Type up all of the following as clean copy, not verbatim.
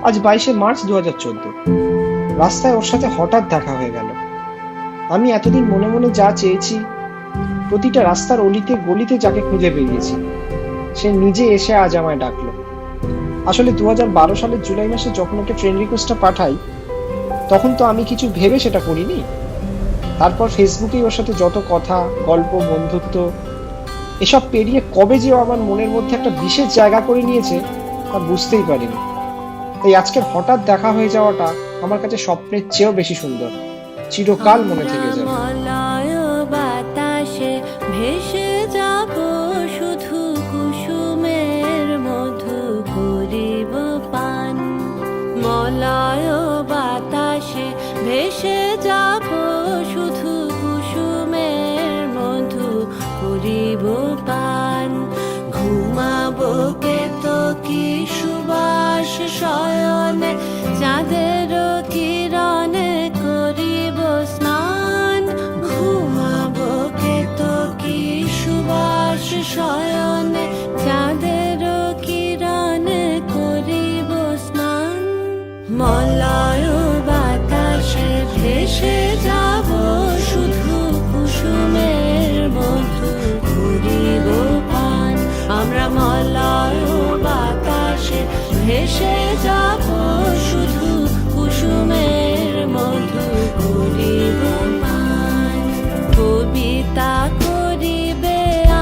আজ 22শে মার্চ 2014। রাস্তায় ওর সাথে হঠাৎ দেখা হয়ে গেল। আমি এতদিন মনে মনে যা চেয়েছি, প্রতিটা রাস্তার অলিতে গলিতে যাকে খুঁজে বেরিয়েছি, সে নিজে এসে আজ আমায় ডাকলো। আসলে 2012 সালের জুলাই মাসে যখন ওকে ফ্রেন্ড রিকোয়েস্টটা পাঠাই, তখন তো আমি কিছু ভেবে সেটা করিনি। তারপর ফেসবুকেই ওর সাথে যত কথা, গল্প, বন্ধুত্ব এসব পেরিয়ে কবে যে ও আমার মনের মধ্যে একটা বিশেষ জায়গা করে নিয়েছে তা বুঝতেই পারিনি। তাই আজকের হঠাৎ দেখা হয়ে যাওয়াটা আমার কাছে স্বপ্নের চেয়েও বেশি সুন্দর, চিরকাল মনে থেকে যাবে। মলয় বাতাসে ভেসে যাব, শুধু কুসুমের মধু করিব পান। মলয় বাতাসে ভেসে যাব, শুধু কুসুমের মধু করিব পান। ঘুমাবো কেতকী সুবাস শয়নে, চাঁদের কিরণে করিব স্নান। ঘুমাবো কেতকী সুবাস শয়নে, চাঁদের কিরণে করিব স্নান। মলয় বাতাসে ভেসে যাব, শুধু কুসুমের মধু করিব পান। আমরা মলয় বাতাসে ভেসে যাব, শুধু কুসুমের মধু করিব পান। কবিতা করিবে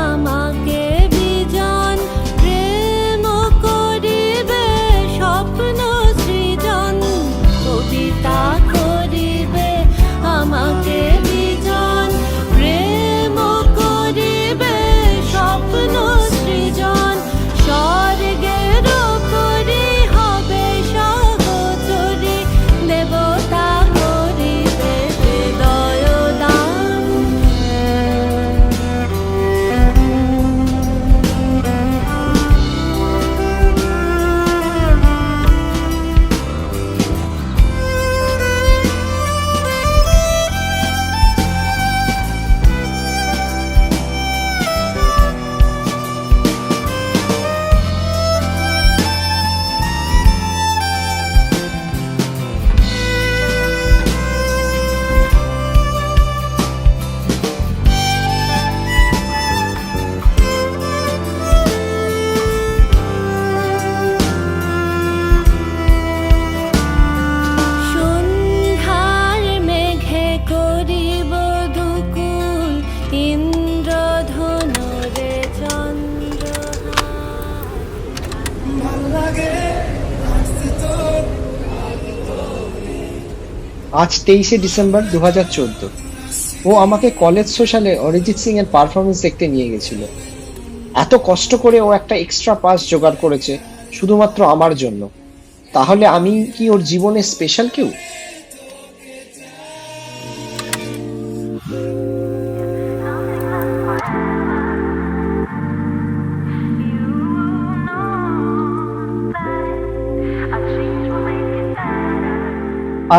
আমাকে বিজন, প্রেম করিবে স্বপ্ন সৃজন। কবিতা করিবে আমাকে বিজন, প্রেম করিবে স্বপ্ন সৃজন। স্বর্গের করি হবে সহচরী, দেবতা করিবে হৃদয় দান। সন্ধ্যার মেঘে করিব দুকুল, ইন্দ্রধনুরে আজ 23শে ডিসেম্বর 2014। ও আমাকে কলেজ সোশ্যালে অরিজিৎ সিং এর পারফরমেন্স দেখতে নিয়ে গেছিল। এত কষ্ট করে ও একটা এক্সট্রা পাস জোগাড় করেছে শুধুমাত্র আমার জন্য। তাহলে আমি কি ওর জীবনে স্পেশাল কেউ?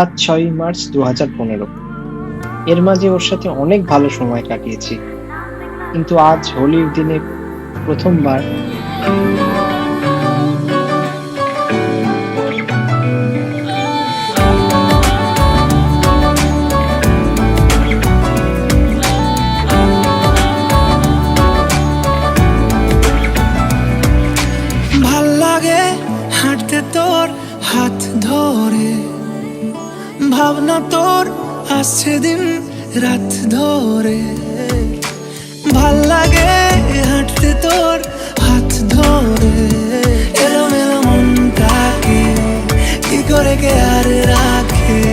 আজ 6ই মার্চ 2015। এর মাঝে ওর সাথে অনেক ভালো সময় কাটিয়েছি, কিন্তু আজ হোলির দিনে প্রথমবার ভাল লাগে হাঁটতে তোর হাত ধরে, ভাবনা তোর আসছে দিন রাত ধরে। ভাল লাগে হাঁটতে তোর হাত ধরে, এলোমেলো মনটাকে কি করে কে আর রাখে।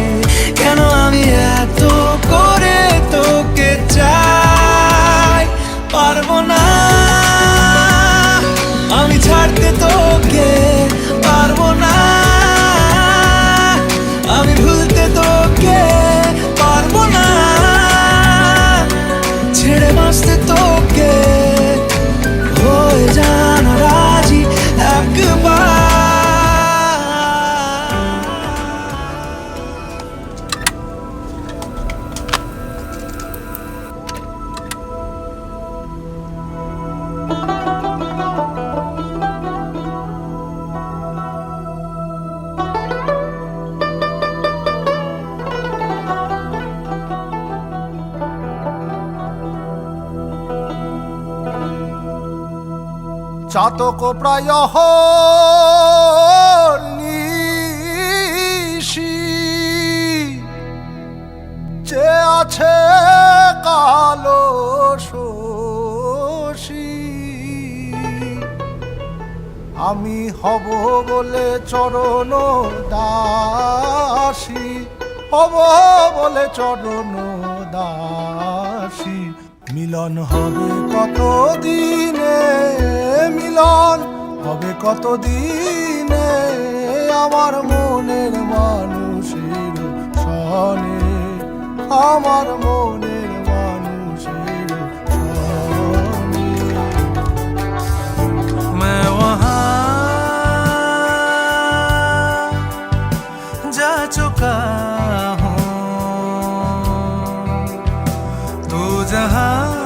কেন আমি এত করে তোকে চাই, পারবো না আমি ছাড়তে তোকে, পারবো না আমি ভুলতে তোকে, পারবো না ছেড়ে বাঁচতে তোকে। হয়ে জানা রাজি একবার। চাতক প্রায় নিশি যে আছে কালো শশী আমি হব বলে চরণ দাসী হব বলে চরণ দাসী মিলন হবে কত দিনে মিলন হবে কত দিনে আমার মনের মানুষের সনে আমার মনের মানুষের সনে मैं वहाँ जा चुका हूँ तू जहाँ